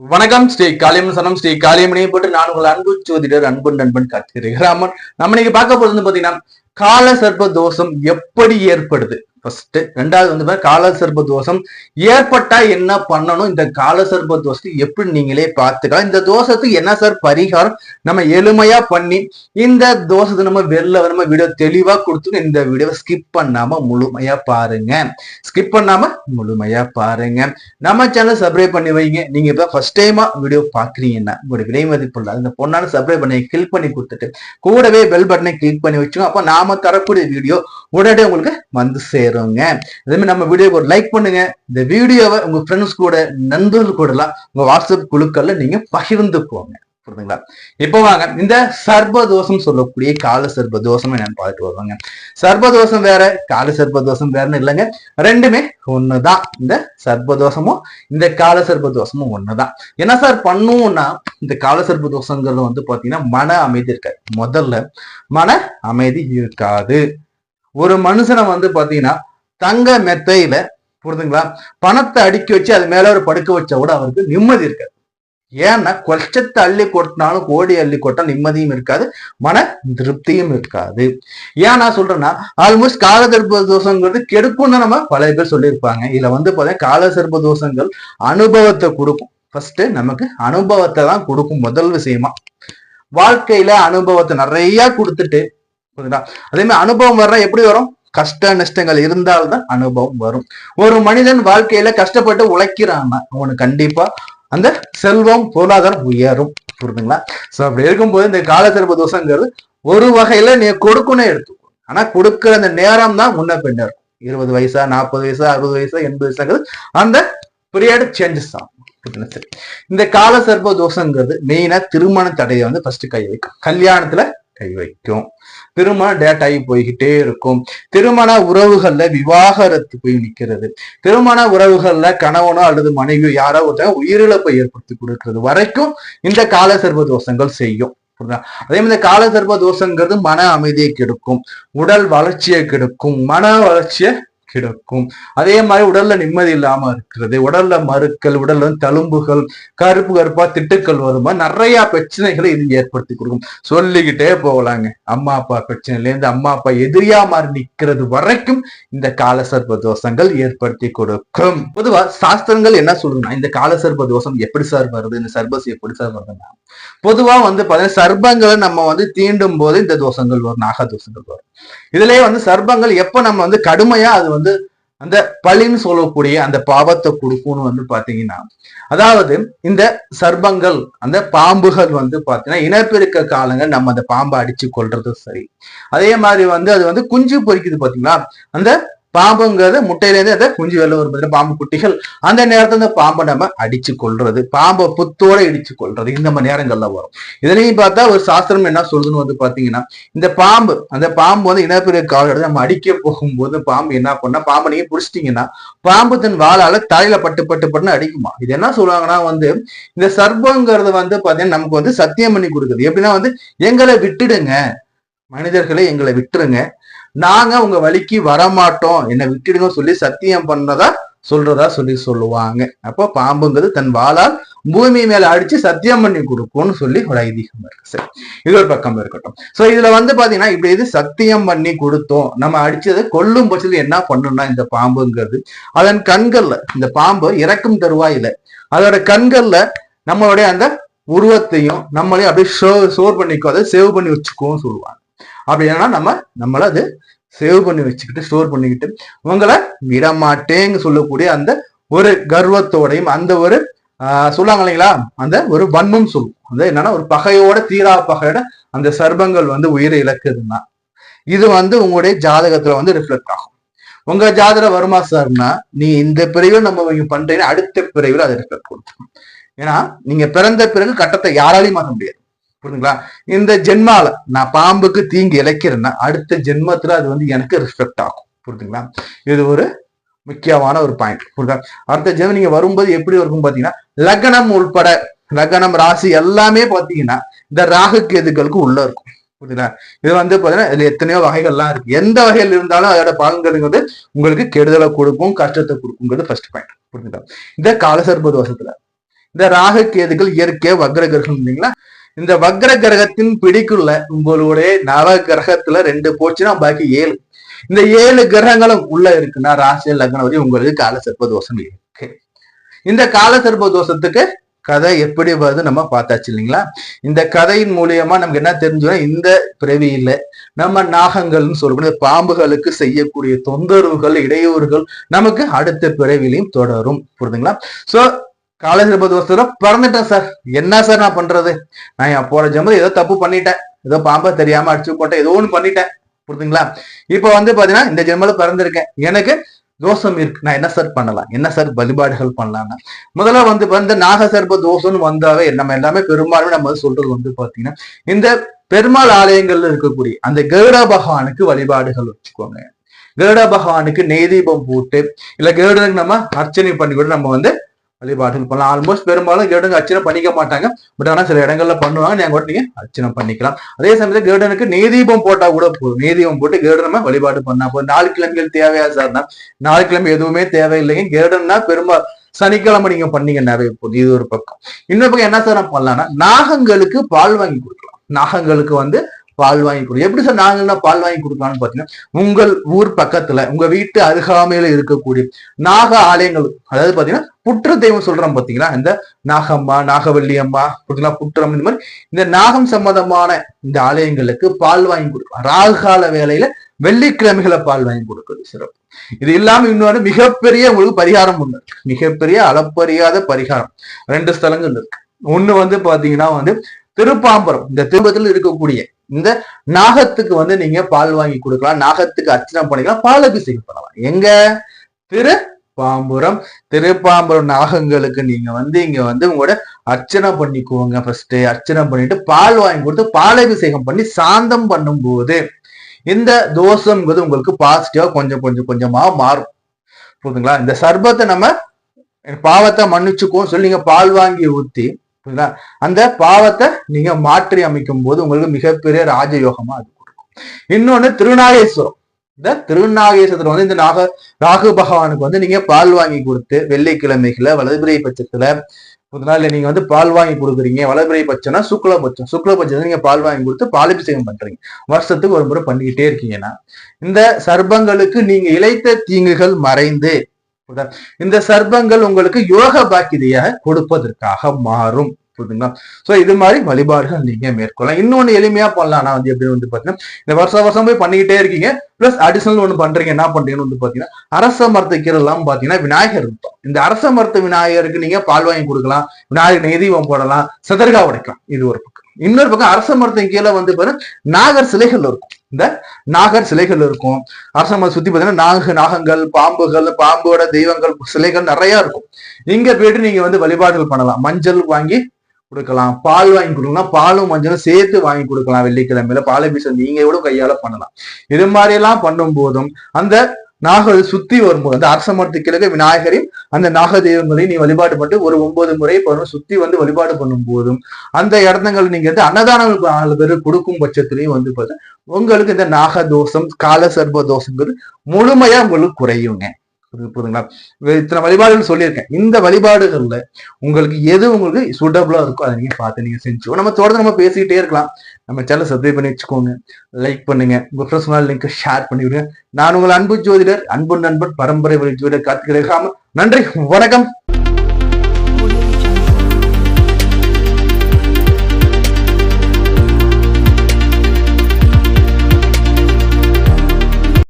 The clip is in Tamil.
வணக்கம் ஸ்ரீ காளியம்மன் சனம் ஸ்ரீ காளியம்மனை போட்டு நான் உங்கள் அன்பு ஜோதிடர் அன்பு நண்பன் கார்த்திகை ராமன். நம்ம இன்னைக்கு பார்க்க போறது பாத்தீங்கன்னா கால சர்ப்ப தோஷம் எப்படி ஏற்படுது. ஃபர்ஸ்ட் ரெண்டாவது வந்து கால சர்ப்ப தோஷம் ஏற்பட்டா என்ன பண்ணணும், இந்த கால சர்ப்ப தோஷத்தை எப்படி நீங்களே பார்த்துக்கலாம், இந்த தோஷத்துக்கு என்ன சார் பரிகாரம் நம்ம எளிமையா பண்ணி இந்த தோஷத்தை நம்ம நம்ம வீடியோ தெளிவா கொடுத்து இந்த வீடியோவை ஸ்கிப் பண்ணாம முழுமையா பாருங்க. ஸ்கிப் பண்ணாம முழுமையா பாருங்க. நம்ம சேனல் சப்ஸ்கிரைப் பண்ணி வைங்க. நீங்க இப்ப ஃபர்ஸ்ட் டைமா வீடியோ பாக்குறீங்கன்னா உங்களுடைய விலை மதிப்புள்ள இந்த பொண்ணான சப்ஸ்கிரைப் பண்ணி கிளிக் பண்ணி கொடுத்துட்டு கூடவே பெல் பட்டனை கிளிக் பண்ணி வச்சுக்கோங்க. அப்ப நாம தரக்கூடிய வீடியோ உடனே உங்களுக்கு வந்து சேருங்க. அதே மாதிரி நம்ம வீடியோக்கு ஒரு லைக் பண்ணுங்க. இந்த வீடியோவை உங்க ஃப்ரெண்ட்ஸ் கூட நண்பர்கள் கூட எல்லாம் உங்க வாட்ஸ்அப் குழுக்கள்ல நீங்க பகிர்ந்துக்கோங்க. புரியுதுங்களா? இப்போ வாங்க இந்த சர்பதோஷம் சொல்லக்கூடிய கால சர்பதோஷம் என்னன்னு பார்த்துட்டு வருவாங்க. சர்பதோஷம் வேற, கால சர்பதோஷம் வேறன்னு இல்லைங்க, ரெண்டுமே ஒண்ணுதான். இந்த சர்பதோஷமும் இந்த கால சர்பதோஷமும் ஒண்ணுதான். என்ன சார் பண்ணுவோம்னா, இந்த கால சர்பதோஷங்கள்ல வந்து பாத்தீங்கன்னா மன அமைதி இருக்காது. முதல்ல மன அமைதி இருக்காது. ஒரு மனுஷனை வந்து பாத்தீங்கன்னா தங்க மெத்தையில, புரியுதுங்களா, பணத்தை அடுக்கி வச்சு அது மேல ஒரு படுக்க வச்சா கூட அவருக்கு நிம்மதி இருக்காது. ஏன்னா கொச்சத்தை அள்ளி கொட்டினாலும் கோடி அள்ளி கொட்டாலும் நிம்மதியும் இருக்காது, மன திருப்தியும் இருக்காது. ஏன் நான் சொல்றேன்னா, ஆல்மோஸ்ட் கால சர்ப்ப தோஷங்கிறது கெடுக்கும்னு நம்ம பல பேர் சொல்லியிருப்பாங்க. இதுல வந்து பாத்தீங்கன்னா கால சர்ப்ப தோஷங்கள் அனுபவத்தை கொடுக்கும். ஃபர்ஸ்ட் நமக்கு அனுபவத்தை தான் கொடுக்கும். முதல் விஷயமா வாழ்க்கையில அனுபவத்தை நிறைய கொடுத்துட்டு, புரியுதா, அதே மாதிரி அனுபவம் வர்ற எப்படி வரும், கஷ்ட நஷ்டங்கள் இருந்தால்தான் அனுபவம் வரும். ஒரு மனிதன் வாழ்க்கையில கஷ்டப்பட்டு உழைக்கிறான்னா அவனுக்கு கண்டிப்பா அந்த செல்வம் பொருளாதாரம் உயரும். புரியுதுங்களா? சோ அப்படி இருக்கும்போது இந்த கால சர்ப்ப தோஷங்கிறது ஒரு வகையில நீ கொடுக்கணும் எடுத்துக்கோ. ஆனா கொடுக்கிற அந்த நேரம் தான் முன்ன பின்ன இருக்கும். 20 வயசா, 40 வயசா, 60 வயசா, 80 வயசாங்கிறது அந்த பீரியட் சேஞ்சஸ் ஆகும். இந்த கால சர்ப்ப தோஷங்கிறது மெயினா திருமண தடையை வந்து ஃபர்ஸ்ட் கை வைக்கும். கல்யாணத்துல கை வைக்கும். திருமண டேட் ஆகி போய்கிட்டே இருக்கும். திருமண உறவுகள்ல விவாகரத்து போய் நிக்கிறது. திருமண உறவுகள்ல கணவனோ அல்லது மனைவியோ யாரோ ஒருத்தர் உயிரிழப்பை ஏற்படுத்தி கொடுக்கிறது வரைக்கும் இந்த கால சர்ப்ப தோஷங்கள் செய்யும். அதே மாதிரி கால சர்ப்ப தோஷங்கிறது மன அமைதியை கெடுக்கும், உடல் வளர்ச்சியை கெடுக்கும், மன வளர்ச்சியை கிடக்கும். அதே மாதிரி உடல்ல நிம்மதி இல்லாம இருக்கிறது, உடல்ல மறுக்கள், உடல்ல தழும்புகள், கருப்பு கருப்பா திட்டுக்கள் வருமா, நிறைய பிரச்சனைகளை இது ஏற்படுத்தி கொடுக்கும். சொல்லிக்கிட்டே போகலாங்க. அம்மா அப்பா பிரச்சனையில இருந்து அம்மா அப்பா எதிரியா மாறி நிக்கிறது வரைக்கும் இந்த கால சர்ப்ப தோஷங்கள் ஏற்படுத்தி கொடுக்கும். பொதுவா சாஸ்திரங்கள் என்ன சொல்லுன்னா, இந்த கால சர்ப்ப தோஷம் எப்படி சார் வருது, இந்த சர்பஸ் எப்படி சார் வருதுன்னா, பொதுவா வந்து பாத்தீங்கன்னா சர்ப்பங்களை நம்ம வந்து தீண்டும் போது இந்த தோஷங்கள் வரும், நாக தோஷங்கள் வரும். இதுலயே வந்து சர்ப்பங்கள் எப்ப நம்ம வந்து கடுமையா அது வந்து அந்த பழின்னு சொல்லக்கூடிய அந்த பாவத்தை கொடுக்கும்னு வந்து பாத்தீங்கன்னா, அதாவது இந்த சர்ப்பங்கள் அந்த பாம்புகள் வந்து பாத்தீங்கன்னா இனப்பெருக்க காலங்கள் நம்ம அந்த பாம்பை அடிச்சு கொள்றது சரி. அதே மாதிரி வந்து அது வந்து குஞ்சு பொறிக்குது பாத்தீங்களா, அந்த பாம்புங்கிறது முட்டையிலேருந்து அந்த குஞ்சு வெளில வரும் பாம்பு குட்டிகள், அந்த நேரத்துல அந்த பாம்பை நம்ம அடிச்சு கொள்றது, பாம்பை புத்தோட இடிச்சு கொள்றது, இந்த மாதிரி நேரங்கள்ல வரும். இதுலயும் பார்த்தா ஒரு சாஸ்திரம் என்ன சொல்றதுன்னு வந்து பாத்தீங்கன்னா, இந்த பாம்பு அந்த பாம்பு வந்து இனப்பெருக்க கால எடுத்து நம்ம அடிக்க போகும்போது பாம்பு என்ன பண்ணா, பாம்பை நீங்க புடிச்சிட்டீங்கன்னா பாம்பு தன் வாழால தலையில பட்டு பட்டு பட்டுன்னு அடிக்குமா. இது என்ன சொல்லுவாங்கன்னா வந்து இந்த சர்ப்பங்கிறது வந்து பாத்தீங்கன்னா நமக்கு வந்து சத்தியம் பண்ணி கொடுக்குது. எப்படின்னா வந்து எங்களை விட்டுடுங்க, மனிதர்களை எங்களை விட்டுருங்க, நாங்க உங்க வழிக்கு வரமாட்டோம், என்னை விட்டுடுங்க சொல்லி சத்தியம் பண்ணதா சொல்லுவாங்க. அப்போ பாம்புங்கிறது தன் வாளால் பூமி மேல அடிச்சு சத்தியம் பண்ணி கொடுக்கும்னு சொல்லி ஒரு ஐதீகம் இருக்கு. சரி, இது ஒரு பக்கம் இருக்கட்டும். சோ இதுல வந்து பாத்தீங்கன்னா இப்படி இது சத்தியம் பண்ணி கொடுத்தோம், நம்ம அடிச்சதை கொல்லும் பட்சத்துல என்ன பண்ணணும்னா, இந்த பாம்புங்கிறது அதன் கண்கள்ல, இந்த பாம்பு இறக்கும் தருவாயில அதோட கண்கள்ல நம்மளுடைய அந்த உருவத்தையும் நம்மளையும் அப்படியே ஸ்டோர் பண்ணிக்கோ, அதை சேவ் பண்ணி வச்சுக்கோன்னு சொல்லுவாங்க. அப்படி என்னன்னா நம்மள அது சேவ் பண்ணி வச்சுக்கிட்டு ஸ்டோர் பண்ணிக்கிட்டு உங்களை விடமாட்டேங்க சொல்லக்கூடிய அந்த ஒரு கர்வத்தோடையும் அந்த ஒரு சொல்லுவாங்க இல்லைங்களா, அந்த ஒரு வன்மம் சொல்லும். அது என்னன்னா ஒரு பகையோட, தீரா பகையோட அந்த சர்ப்பங்கள் வந்து உயிரை இழக்குதுன்னா இது வந்து உங்களுடைய ஜாதகத்துல வந்து ரிஃப்ளெக்ட் ஆகும். உங்க ஜாதகம் வருமா சார்னா, நீ இந்த பிரிவில் நம்ம இங்க பண்றீங்கன்னா அடுத்த பிரிவில் அதை ரிஃப்ளெக்ட் கொடுத்துரும். ஏன்னா நீங்க பிறந்த பிறகு கட்டத்தை யாராலையும் மாற்ற முடியாது. புரியுதுங்களா? இந்த ஜென்மால நான் பாம்புக்கு தீங்கு இழைக்கிறேன்னா அடுத்த ஜென்மத்துல அது வந்து எனக்கு ரிஃப்ளெக்ட் ஆகும். புரியுதுங்களா? இது ஒரு முக்கியமான ஒரு பாயிண்ட். புரியுதா? அடுத்த ஜென்மம் நீங்க வரும்போது எப்படி இருக்கும் பாத்தீங்கன்னா, லக்னம் உள்பட, லக்னம் ராசி எல்லாமே பாத்தீங்கன்னா இந்த ராகு கேதுகளுக்கு உள்ள இருக்கும். புரியுதா? இது வந்து பாத்தீங்கன்னா இதுல எத்தனையோ வகைகள்லாம் இருக்கு. எந்த வகையில் இருந்தாலும் அதோட பலன்கள் உங்களுக்கு கெடுதலை கொடுக்கும், கஷ்டத்தை கொடுக்குங்கிறது ஃபர்ஸ்ட் பாயிண்ட். புரியுதா? இந்த காலசர்ப தோஷத்துல இந்த ராகு கேதுகள் இயற்கை வக்ர கிரகம் இல்லைங்களா. இந்த வக்ர கிரகத்தின் பிடிக்குள்ள உங்களுடைய நவ கிரகத்துல 2 போச்சுன்னா பாக்கி 7. இந்த 7 கிரகங்களும் உள்ள இருக்குன்னா ராசி லக்னம் வரை உங்களுக்கு காலசர்ப்ப தோஷம் இருக்கு. இந்த காலசர்ப்ப தோஷத்துக்கு கதை எப்படி வருது நம்ம பார்த்தாச்சு இல்லைங்களா. இந்த கதையின் மூலியமா நமக்கு என்ன தெரிஞ்சோம்னா, இந்த பிறவியில நம்ம நாகங்கள்னு சொல்லக்கூடிய பாம்புகளுக்கு செய்யக்கூடிய தொந்தரவுகள், இடையூறுகள் நமக்கு அடுத்த பிறவிலையும் தொடரும். புரியுதுங்களா. சோ காலசர்ப்ப தோஷத்துல பிறந்துட்டேன் சார், என்ன சார் நான் பண்றது, நான் போற ஜென்மத்துல ஏதோ தப்பு பண்ணிட்டேன், ஏதோ பாம்பை தெரியாம அடிச்சு போட்டேன், ஏதோ ஒண்ணு பண்ணிட்டேன். புரியுதுங்களா. இப்ப பாத்தீங்கன்னா இந்த ஜென்மல பிறந்திருக்கேன், எனக்கு தோஷம் இருக்கு, நான் என்ன சார் பண்ணலாம், என்ன சார் வழிபாடுகள் பண்ணலாம்னா, முதல்ல இந்த நாகசர்ப்ப தோஷம்னு வந்தாவே நம்ம எல்லாமே பெரும்பாலுமே நம்ம சொல்றது பாத்தீங்கன்னா, இந்த பெருமாள் ஆலயங்கள்ல இருக்கக்கூடிய அந்த கருட பகவானுக்கு வழிபாடுகள் வச்சுக்கோங்க. கருட பகவானுக்கு நெய் தீபம் போட்டு, இல்ல கருடனுக்கு நம்ம அர்ச்சனை பண்ணி கூட நம்ம வழிபாடுகள் பண்ணலாம். ஆல்மோஸ்ட் பெரும்பாலும் கருடனுக்கு அர்ச்சனை பண்ணிக்க மாட்டாங்க, பட் ஆனா சில இடங்கள்ல பண்ணுவாங்க, நீங்க கூட நீங்க அர்ச்சனை பண்ணிக்கலாம். அதே சமயத்துல கருடனுக்கு நெய் தீபம் போட்டா கூட போதும். நெய் தீபம் போட்டு கருடனை வழிபாடு பண்ணா போதும். 4 கிழமைகள் தேவையா சார்னா 4 கிழமை எதுவுமே தேவையில்லைங்க. கருடன்னா பெரும்பாலும் சனிக்கிழமை நீங்க பண்ணீங்கன்னாவே போதும். இது ஒரு பக்கம். இன்னொரு பக்கம் என்ன சார் பண்ணலாம்னா, நாகங்களுக்கு பால் வாங்கி கொடுக்கலாம். நாகங்களுக்கு பால் வாங்கி கொடுக்கும். எப்படி சார் நாங்கன்னா பால் வாங்கி கொடுக்கலாம்னு பாத்தீங்கன்னா, உங்கள் ஊர் பக்கத்துல உங்க வீட்டு அருகாமையில இருக்கக்கூடிய நாக ஆலயங்கள், அதாவது பாத்தீங்கன்னா புற்று தெய்வம் சொல்றோம் பாத்தீங்களா, இந்த நாகம்மா, நாகவல்லி அம்மா, புற்றம், இந்த மாதிரி இந்த நாகம் சம்பந்தமான இந்த ஆலயங்களுக்கு பால் வாங்கி கொடுக்கலாம். ராகுகால வேலையில வெள்ளிக்கிழமைகளை பால் வாங்கி கொடுக்குறது சிறப்பு. இது இல்லாம இன்னொரு மிகப்பெரிய உங்களுக்கு பரிகாரம் ஒண்ணு இருக்கு, மிகப்பெரிய அளப்பறியாத பரிகாரம் 2 ஸ்தலங்கள் இருக்கு. ஒண்ணு பாத்தீங்கன்னா திருப்பாம்பரம். இந்த திருப்பத்தில் இருக்கக்கூடிய இந்த நாகத்துக்கு நீங்க பால் வாங்கி கொடுக்கலாம், நாகத்துக்கு அர்ச்சனை பண்ணிக்கலாம், பால் அபிஷேகம் பண்ணலாம். எங்க? திருப்பாம்புரம் நாகங்களுக்கு நீங்க இங்க உங்களோட அர்ச்சனை பண்ணிக்குவோங்க. ஃபர்ஸ்ட் அர்ச்சனை பண்ணிட்டு பால் வாங்கி கொடுத்து பால் அபிஷேகம் பண்ணி சாந்தம் பண்ணும் போது இந்த தோஷம்ங்கிறது உங்களுக்கு பாசிட்டிவா கொஞ்சம் கொஞ்சமா மாறும். புரியுதுங்களா. இந்த சர்பத்தை நம்ம பாவத்தை மன்னிச்சுக்கோ சொல்லி நீங்க பால் வாங்கி ஊத்தி அந்த பாவத்தை நீங்க மாற்றி அமைக்கும் போது உங்களுக்கு மிகப்பெரிய ராஜயோகமா அது கொடுக்கும். இன்னொன்னு திருநாகேஸ்வரம். இந்த திருநாகேஸ்வரத்துல இந்த ராகு பகவானுக்கு நீங்க பால் வாங்கி கொடுத்து வெள்ளிக்கிழமைகளை வலதுபிரை பட்சத்துல இல்ல நீங்க பால் வாங்கி கொடுக்குறீங்க. வலதுபிரை பட்சம்னா சுக்லபட்சத்துல நீங்க பால் வாங்கி கொடுத்து பாலபிஷேகம் பண்றீங்க, வருஷத்துக்கு ஒரு முறை பண்ணிக்கிட்டே இருக்கீங்கன்னா இந்த சர்ப்பங்களுக்கு நீங்க இழைத்த தீங்குகள் மறைந்து இந்த சர்ப்பங்கள் உங்களுக்கு யோக பாக்கியதையாக கொடுப்பதற்காக மாறும். புரியுதுங்களா. சோ இது மாதிரி வழிபாடுகள் நீங்க மேற்கொள்ளலாம். இன்னொன்னு எளிமையா பண்ணலாம். நான் எப்படி பாத்தீங்கன்னா, இந்த வருஷம் போய் பண்ணிக்கிட்டே இருக்கீங்க, பிளஸ் அடிஷனல் ஒண்ணு பண்றீங்க. என்ன பண்றீங்கன்னு பாத்தீங்கன்னா, அரச மரத்து கீரை எல்லாம் பாத்தீங்கன்னா விநாயகர் இருக்கும். இந்த அரச மரத்து விநாயகருக்கு நீங்க பால் வாங்கி கொடுக்கலாம், விநாயகர் நெய்தீபம் போடலாம், சதர்கா உடைக்கலாம். இது ஒரு பக்கம். இன்னொரு பக்கம் அரச மரத்தின் கீழே பாரு நாகர் சிலைகள் இருக்கும். இந்த நாகர் சிலைகள் இருக்கும். அரச மரத்தை சுத்தி பாத்தீங்கன்னா நாகங்கள், பாம்புகள், பாம்போட தெய்வங்கள் சிலைகள் நிறைய இருக்கும். இங்க போயிட்டு நீங்க வழிபாடுகள் பண்ணலாம். மஞ்சள் வாங்கி கொடுக்கலாம், பால் வாங்கி கொடுக்கலாம், பாலும் மஞ்சளும் சேர்த்து வாங்கி கொடுக்கலாம். வெள்ளிக்கிழமையில பாலபிஷேகம் நீங்க கூட கையால பண்ணலாம். இது மாதிரி எல்லாம் பண்ணும் போதும் அந்த நாகல் சுத்தி வரும்போது அந்த அரச மரத்து கிழக்கு விநாயகரின் அந்த நாக தெய்வங்களையும் நீ வழிபாடு பண்ணிட்டு ஒரு 9 முறை சுத்தி வழிபாடு பண்ணும் போதும் அந்த இடத்துங்கள் நீங்க அன்னதானம் 4 பேரு கொடுக்கும் பட்சத்திலையும் உங்களுக்கு இந்த நாக தோஷம், கால சர்ப்ப தோஷங்கிறது முழுமையா உங்களுக்கு குறையுங்க. புரியுதுங்களா. இத்தனை வழிபாடுகள் சொல்லியிருக்கேன். இந்த வழிபாடுகள்ல உங்களுக்கு எது உங்களுக்கு சூட்டபிளா இருக்கோ அதை நீங்க பார்த்து நீங்க செஞ்சு நம்ம தொடர்ந்து நம்ம பேசிக்கிட்டே இருக்கலாம். நம்ம சேனல் சப்ஸ்கிரைப் பண்ணி வச்சுக்கோங்க, லைக் பண்ணுங்க, உங்க ஃப்ரெண்ட்ஸ் லிங்க் ஷேர் பண்ணிவிடுங்க. நான் உங்கள் அன்பு ஜோதிடர், அன்பு நண்பன், பரம்பரை வழி ஜோதிடர் கார்த்திகேயன். நன்றி, வணக்கம்.